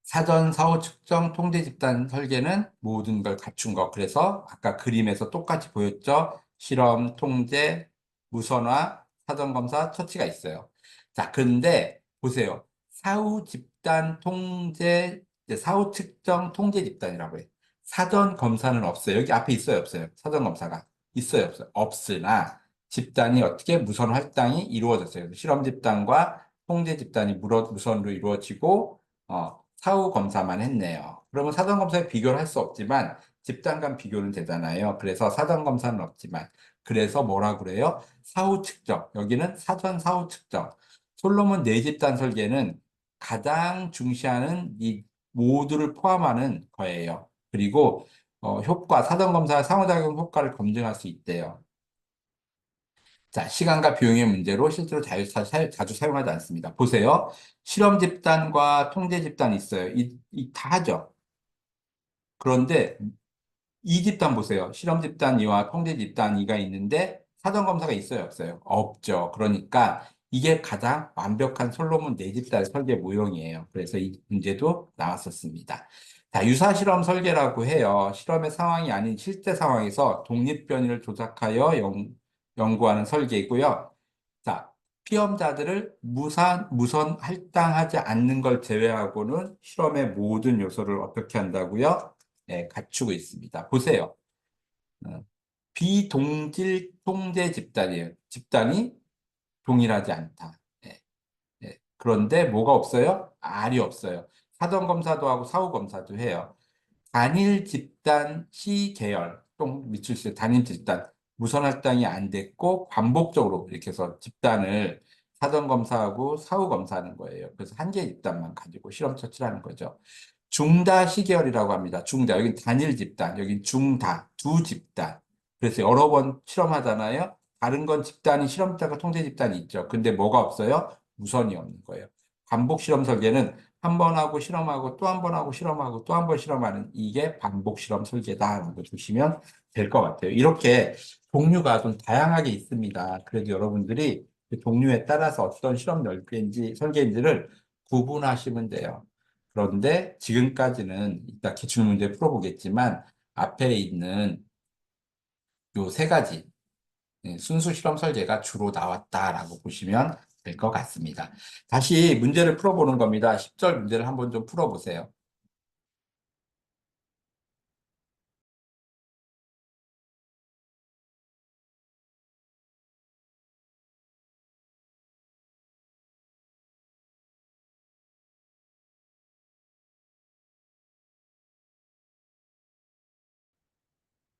사전, 사후 측정, 통제 집단 설계는 모든 걸 갖춘 거. 그래서 아까 그림에서 똑같이 보였죠? 실험, 통제, 무선화, 사전 검사, 처치가 있어요. 자, 그런데 보세요. 사후 집단 통제, 이제 사후 측정, 통제 집단이라고 해요. 사전 검사는 없어요. 여기 앞에 있어요, 없어요? 사전 검사가 있어요, 없어요? 없으나 집단이 어떻게 무선 할당이 이루어졌어요. 실험 집단과 통제 집단이 무선으로 이루어지고 사후 검사만 했네요. 그러면 사전 검사에 비교를 할 수 없지만 집단 간 비교는 되잖아요. 그래서 사전 검사는 없지만 그래서 뭐라 그래요? 사후 측정. 여기는 사전 사후 측정. 솔로몬 네 집단 설계는 가장 중시하는 이 모두를 포함하는 거예요. 그리고 효과, 사전 검사 상호작용 효과를 검증할 수 있대요. 자, 시간과 비용의 문제로 실제로 자주 사용하지 않습니다. 보세요. 실험 집단과 통제 집단이 있어요. 다 하죠. 그런데 이 집단 보세요. 실험 집단 이와 통제 집단 이가 있는데 사전 검사가 있어요, 없어요? 없죠. 그러니까 이게 가장 완벽한 솔로몬 네 집단의 설계 모형이에요. 그래서 이 문제도 나왔었습니다. 자, 유사 실험 설계라고 해요. 실험의 상황이 아닌 실제 상황에서 독립 변이를 조작하여 연구하는 설계이고요. 자, 피험자들을 무선 할당하지 않는 걸 제외하고는 실험의 모든 요소를 어떻게 한다고요? 갖추고 있습니다. 보세요. 어, 비동질 통제 집단이에요. 집단이 동일하지 않다. 예, 예. 그런데 뭐가 없어요? R이 없어요. 사전 검사도 하고 사후 검사도 해요. 단일 집단 시계열, 또 밑줄 수 단일 집단, 무선 할당이 안 됐고, 반복적으로 이렇게 해서 집단을 사전 검사하고 사후 검사하는 거예요. 그래서 한 개의 집단만 가지고 실험 처치를 하는 거죠. 중다 시계열이라고 합니다. 중다. 여긴 단일 집단, 여긴 중다, 두 집단. 그래서 여러 번 실험하잖아요. 다른 건 집단이 실험 집단과 통제 집단이 있죠. 근데 뭐가 없어요? 무선이 없는 거예요. 반복 실험 설계는 한 번 하고 실험하고 또 한 번 하고 실험하고 또 한 번 실험하는 이게 반복 실험 설계다라는 거 보시면 될 것 같아요. 이렇게 종류가 좀 다양하게 있습니다. 그래도 여러분들이 그 종류에 따라서 어떤 실험 설계인지 설계인지를 구분하시면 돼요. 그런데 지금까지는 이따 기출문제 풀어보겠지만 앞에 있는 요 세 가지 순수 실험 설계가 주로 나왔다라고 보시면 될 것 같습니다. 다시 문제를 풀어보는 겁니다. 10절 문제를 한번 좀 풀어보세요.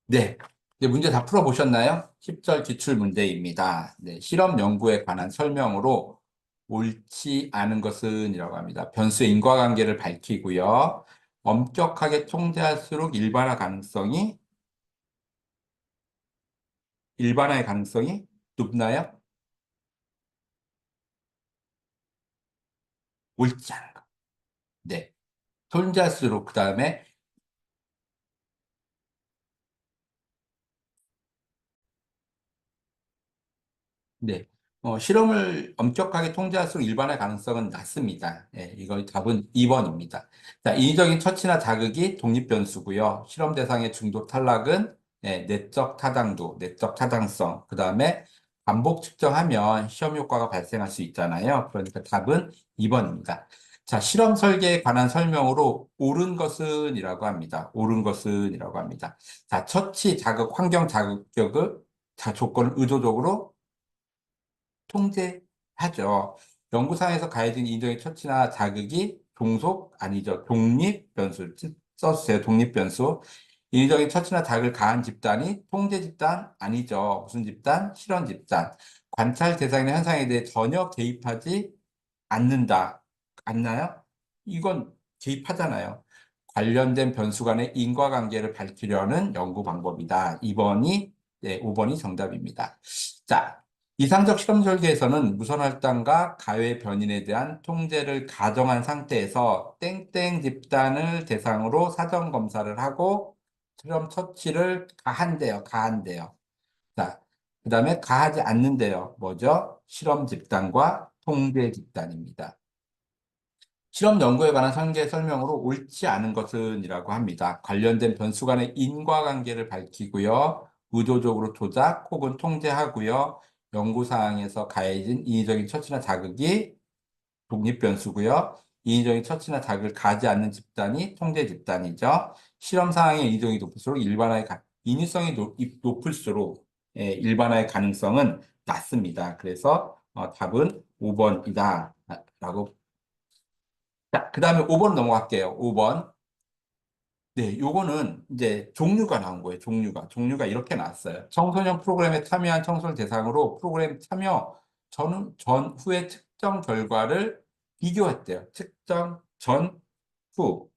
네. 이제 문제 다 풀어보셨나요? 10절 기출 문제입니다. 네. 실험 연구에 관한 설명으로 옳지 않은 것은 이라고 합니다. 변수의 인과관계를 밝히고요. 엄격하게 통제할수록 일반화의 가능성이 높나요? 옳지 않은 거. 네. 통제할수록 그 다음에 네. 실험을 엄격하게 통제할수록 일반화 가능성은 낮습니다. 예, 이거 답은 2번입니다. 자, 인위적인 처치나 자극이 독립 변수고요. 실험 대상의 중도 탈락은 내적 타당도, 내적 타당성, 그 다음에 반복 측정하면 시험 효과가 발생할 수 있잖아요. 그러니까 답은 2번입니다. 자, 실험 설계에 관한 설명으로 옳은 것은 이라고 합니다. 옳은 것은 이라고 합니다. 자, 처치, 자극, 환경 자극력을 조건을 의도적으로 통제하죠. 연구상에서 가해진 인정의 처치나 자극이 종속 아니죠. 독립 변수 써주세요. 독립 변수. 인위적인 처치나 자극을 가한 집단이 통제 집단 아니죠. 무슨 집단? 실현 집단. 관찰 대상이나 현상에 대해 전혀 개입하지 않는다. 않나요? 이건 개입하잖아요. 관련된 변수 간의 인과관계를 밝히려는 연구 방법이다. 2번이, 네, 5번이 정답입니다. 자, 이상적 실험 설계에서는 무선 할당과 가외 변인에 대한 통제를 가정한 상태에서 땡땡 집단을 대상으로 사전 검사를 하고 실험 처치를 가한대요. 가한대요. 자, 그 다음에 가하지 않는데요. 뭐죠? 실험 집단과 통제 집단입니다. 실험 연구에 관한 설계 설명으로 옳지 않은 것은 이라고 합니다. 관련된 변수 간의 인과관계를 밝히고요. 의도적으로 조작 혹은 통제하고요. 연구사항에서 가해진 인위적인 처치나 자극이 독립 변수고요. 인위적인 처치나 자극을 가지 않는 집단이 통제 집단이죠. 실험 상황의 인위적이 높을수록 인위성이 높을수록 일반화의 가능성은 낮습니다. 그래서 답은 5번이다. 라고. 자, 그 다음에 5번 넘어갈게요. 5번. 네, 요거는 이제 종류가 나온 거예요. 종류가 이렇게 나왔어요. 청소년 프로그램에 참여한 청소년 대상으로 프로그램 참여 후의 측정 결과를 비교했대요. 측정 전, 후.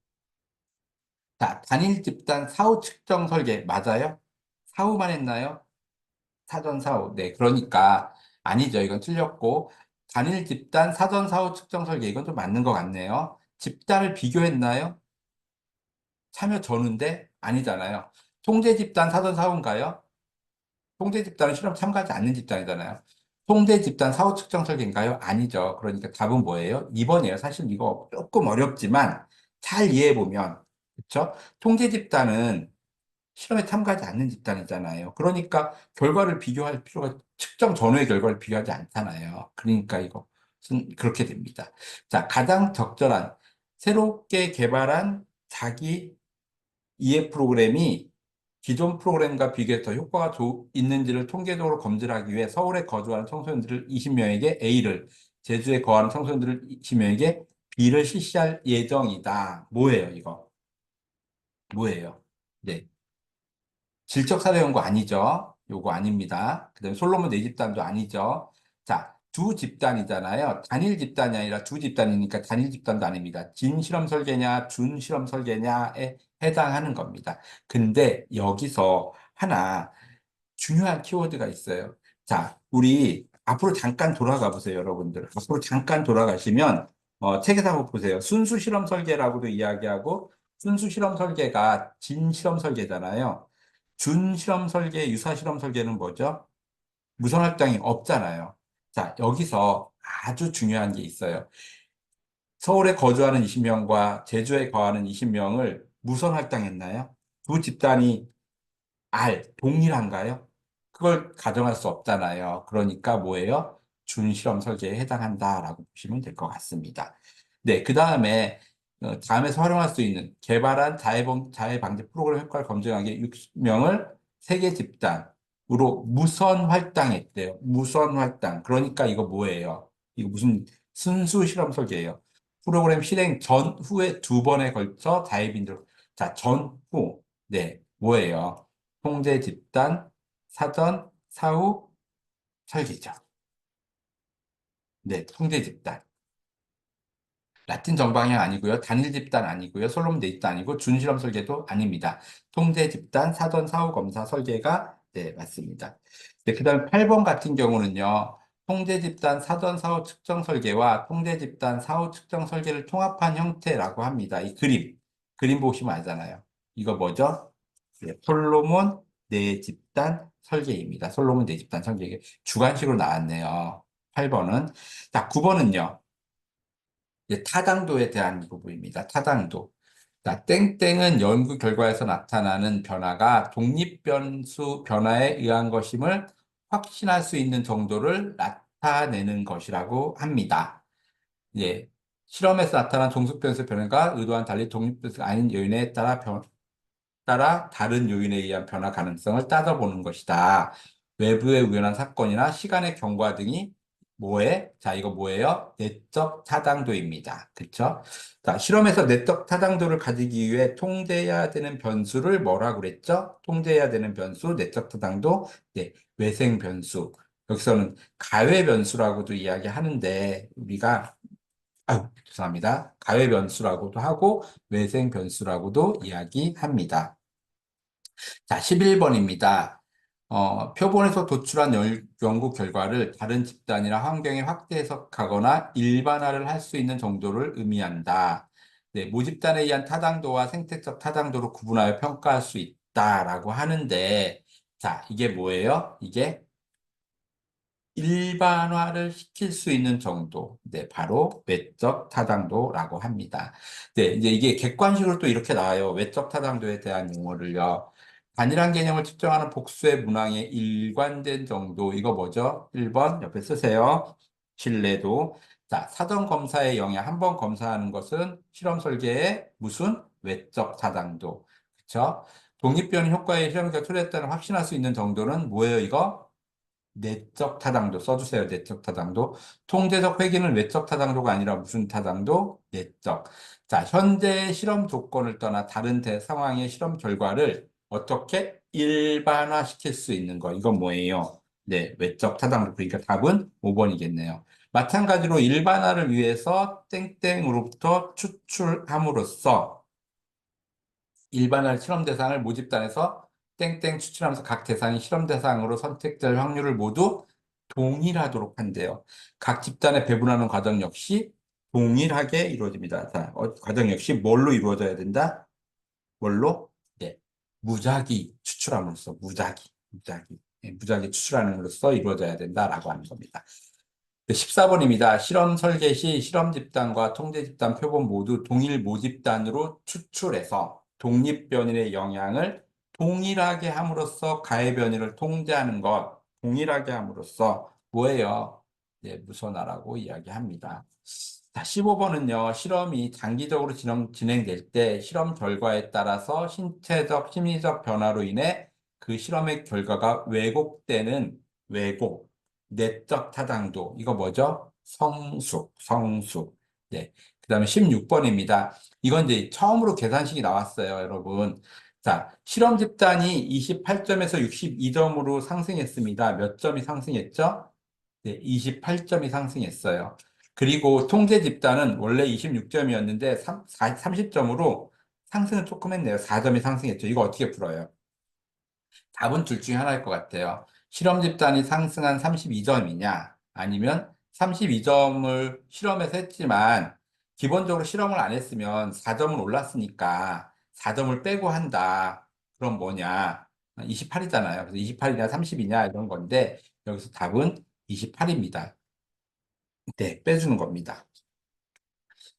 자, 단일 집단 사후 측정 설계 맞아요? 사후만 했나요? 사전 사후. 네, 그러니까 아니죠. 이건 틀렸고 단일 집단 사전 사후 측정 설계 이건 좀 맞는 것 같네요. 집단을 비교했나요? 참여 전후인데 아니잖아요. 통제 집단 사전 사후인가요? 통제 집단은 실험 참가하지 않는 집단이잖아요. 통제 집단 사후 측정 설계인가요? 아니죠. 그러니까 답은 뭐예요? 2번이에요. 사실 이거 조금 어렵지만 잘 이해해 보면 그렇죠? 통제 집단은 실험에 참가하지 않는 집단이잖아요. 그러니까 결과를 비교할 필요가 측정 전후의 결과를 비교하지 않잖아요. 그러니까 이것은 그렇게 됩니다. 자, 가장 적절한 새롭게 개발한 자기 이해 프로그램이 기존 프로그램과 비교해 더 효과가 있는지를 통계적으로 검증하기 위해 서울에 거주하는 청소년들을 20명에게 A를, 제주에 거하는 청소년들을 20명에게 B를 실시할 예정이다. 뭐예요, 이거? 뭐예요? 네. 질적 사회 연구 아니죠. 요거 아닙니다. 그다음에 솔로몬 네 집단도 아니죠. 자, 두 집단이잖아요. 단일 집단이 아니라 두 집단이니까 단일 집단도 아닙니다. 진 실험 설계냐, 준 실험 설계냐에 해당하는 겁니다. 근데 여기서 하나 중요한 키워드가 있어요. 자, 우리 앞으로 잠깐 돌아가 보세요, 여러분들. 앞으로 잠깐 돌아가시면 책에서 한번 보세요. 순수 실험 설계라고도 이야기하고 순수 실험 설계가 진 실험 설계잖아요. 준 실험 설계, 유사 실험 설계는 뭐죠? 무선 할당이 없잖아요. 자, 여기서 아주 중요한 게 있어요. 서울에 거주하는 20명과 제주에 거하는 20명을 무선 할당했나요? 두 집단이 동일한가요? 그걸 가정할 수 없잖아요. 그러니까 뭐예요? 준실험 설계에 해당한다라고 보시면 될 것 같습니다. 네, 그 다음에 다음에서 활용할 수 있는 개발한 자해 방지 프로그램 효과를 검증하기 위해 60명을 세계 집단으로 무선 활당했대요. 무선 활당. 그러니까 이거 뭐예요? 이거 무슨 순수 실험 설계예요. 프로그램 실행 전후에 두 번에 걸쳐 자해빈들. 자, 전후. 네, 뭐예요? 통제 집단, 사전, 사후, 설계죠. 네, 통제 집단. 라틴 정방향 아니고요. 단일 집단 아니고요. 솔로몬 네 집단 아니고 준실험 설계도 아닙니다. 통제 집단, 사전, 사후 검사 설계가 네, 맞습니다. 네, 그다음에 8번 같은 경우는요. 통제 집단 사전 사후 측정 설계와 통제 집단 사후 측정 설계를 통합한 형태라고 합니다. 이 그림 보시면 알잖아요. 이거 뭐죠? 네, 솔로몬 네 집단 설계입니다. 솔로몬 네 집단 설계. 주관식으로 나왔네요. 8번은. 자, 9번은요. 타당도에 대한 부분입니다. 타당도. 자, 땡땡은 연구 결과에서 나타나는 변화가 독립변수 변화에 의한 것임을 확신할 수 있는 정도를 나타내는 것이라고 합니다. 예, 실험에서 나타난 종속변수 변화가 의도와는 달리 독립변수가 아닌 요인에 따라 다른 요인에 의한 변화 가능성을 따져보는 것이다. 외부의 우연한 사건이나 시간의 경과 등이 자, 이거 뭐예요? 내적 타당도입니다. 그쵸? 자, 실험에서 내적 타당도를 가지기 위해 통제해야 되는 변수를 뭐라고 그랬죠? 통제해야 되는 변수, 내적 타당도, 네, 외생 변수. 여기서는 가외 변수라고도 이야기하는데, 우리가 죄송합니다. 가외 변수라고도 하고, 외생 변수라고도 이야기합니다. 자, 11번입니다. 표본에서 도출한 연구 결과를 다른 집단이나 환경에 확대 해석하거나 일반화를 할 수 있는 정도를 의미한다. 네, 모집단에 의한 타당도와 생태적 타당도로 구분하여 평가할 수 있다라고 하는데, 자, 이게 뭐예요? 이게 일반화를 시킬 수 있는 정도. 네, 바로 외적 타당도라고 합니다. 네, 이제 이게 객관식으로 또 이렇게 나와요. 외적 타당도에 대한 용어를요. 단일한 개념을 측정하는 복수의 문항의 일관된 정도. 이거 뭐죠? 1번 옆에 쓰세요. 신뢰도. 자, 사전 검사의 영향. 한 번 검사하는 것은 실험 설계의 무슨 외적 타당도. 그쵸? 독립변이 효과에 실험과 초래했다는 확신할 수 있는 정도는 뭐예요, 이거? 내적 타당도 써주세요. 내적 타당도. 통제적 회귀는 외적 타당도가 아니라 무슨 타당도? 내적. 자, 현재 실험 조건을 떠나 다른 상황의 실험 결과를 어떻게 일반화시킬 수 있는 거. 이건 뭐예요? 네, 외적 타당도. 그러니까 답은 5번이겠네요. 마찬가지로 일반화를 위해서 땡땡으로부터 추출함으로써 일반화 실험 대상을 모집단에서 땡땡 추출하면서 각 대상이 실험 대상으로 선택될 확률을 모두 동일하도록 한대요. 각 집단에 배분하는 과정 역시 동일하게 이루어집니다. 자, 과정 역시 뭘로 이루어져야 된다? 뭘로? 네. 무작위 추출함으로써, 무작위. 네, 무작위 추출함으로써 이루어져야 된다라고 하는 겁니다. 14번입니다. 실험 설계 시 실험 집단과 통제 집단 표본 모두 동일 모집단으로 추출해서 독립 변인의 영향을 동일하게 함으로써 가해 변이를 통제하는 것, 동일하게 함으로써 뭐예요? 네, 무선화라고 이야기합니다. 자, 15번은요, 실험이 장기적으로 진행될 때 실험 결과에 따라서 신체적, 심리적 변화로 인해 그 실험의 결과가 왜곡되는 왜곡, 내적 타당도. 이거 뭐죠? 성숙. 네. 그 다음에 16번입니다. 이건 이제 처음으로 계산식이 나왔어요, 여러분. 자, 실험 집단이 28점에서 62점으로 상승했습니다. 몇 점이 상승했죠? 네, 28점이 상승했어요. 그리고 통제 집단은 원래 26점이었는데 30점으로 상승을 조금 했네요. 4점이 상승했죠. 이거 어떻게 풀어요? 답은 둘 중에 하나일 것 같아요. 실험 집단이 상승한 32점이냐, 아니면 32점을 실험에서 했지만, 기본적으로 실험을 안 했으면 4점은 올랐으니까 4점을 빼고 한다. 그럼 뭐냐? 28이잖아요. 그래서 28이냐, 30이냐, 이런 건데, 여기서 답은 28입니다. 네, 빼주는 겁니다.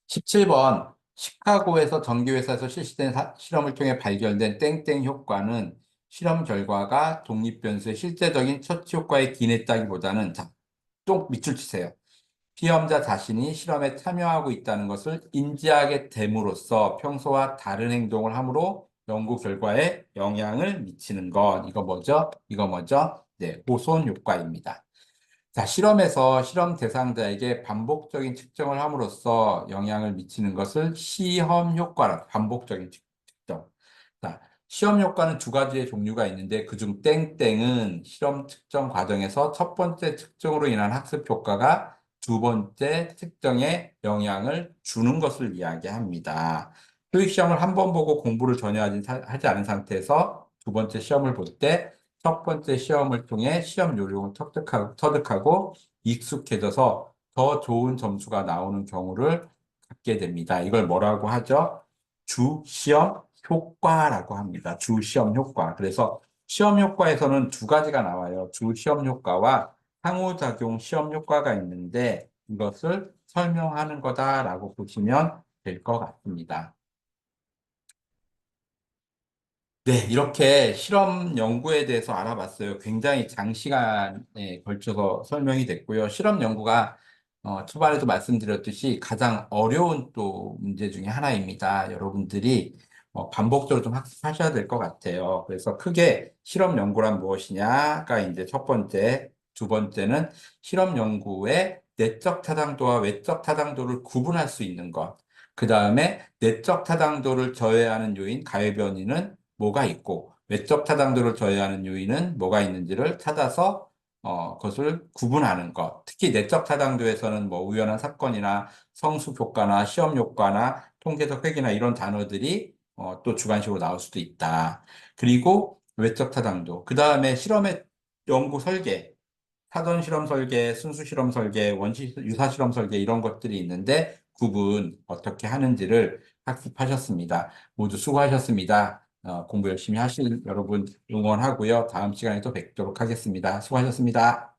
17번, 시카고에서 전기회사에서 실시된 실험을 통해 발견된 땡땡 효과는 실험 결과가 독립변수의 실제적인 처치 효과에 기인했다기보다는, 자, 또 밑줄 치세요. 시험자 자신이 실험에 참여하고 있다는 것을 인지하게 됨으로써 평소와 다른 행동을 함으로 연구 결과에 영향을 미치는 것. 이거 뭐죠? 이거 뭐죠? 네, 호손 효과입니다. 자, 실험에서 실험 대상자에게 반복적인 측정을 함으로써 영향을 미치는 것을 시험 효과라, 반복적인 측정. 자, 시험 효과는 두 가지의 종류가 있는데 그중 땡땡은 실험 측정 과정에서 첫 번째 측정으로 인한 학습 효과가 두 번째 측정에 영향을 주는 것을 이야기합니다. 토익 시험을 한 번 보고 공부를 전혀 하지 않은 상태에서 두 번째 시험을 볼때 첫 번째 시험을 통해 시험 요령을 터득하고 익숙해져서 더 좋은 점수가 나오는 경우를 갖게 됩니다. 이걸 뭐라고 하죠? 주시험 효과라고 합니다. 주시험 효과. 그래서 시험 효과에서는 두 가지가 나와요. 주시험 효과와 상호작용 시험 효과가 있는데 이것을 설명하는 거다라고 보시면 될 것 같습니다. 네, 이렇게 실험 연구에 대해서 알아봤어요. 굉장히 장시간에 걸쳐서 설명이 됐고요. 실험 연구가 초반에도 말씀드렸듯이 가장 어려운 또 문제 중에 하나입니다. 여러분들이 반복적으로 좀 학습하셔야 될 것 같아요. 그래서 크게 실험 연구란 무엇이냐가 이제 첫 번째, 두 번째는 실험 연구의 내적 타당도와 외적 타당도를 구분할 수 있는 것. 그 다음에 내적 타당도를 저해하는 요인, 가해변이는 뭐가 있고 외적 타당도를 저해하는 요인은 뭐가 있는지를 찾아서 그것을 구분하는 것. 특히 내적 타당도에서는 뭐 우연한 사건이나 성숙 효과나 시험 효과나 통계적 회귀나 이런 단어들이 또 주관식으로 나올 수도 있다. 그리고 외적 타당도. 그 다음에 실험의 연구 설계. 사전 실험 설계, 순수 실험 설계, 원시 유사 실험 설계 이런 것들이 있는데 구분 어떻게 하는지를 학습하셨습니다. 모두 수고하셨습니다. 공부 열심히 하실 여러분 응원하고요. 다음 시간에 또 뵙도록 하겠습니다. 수고하셨습니다.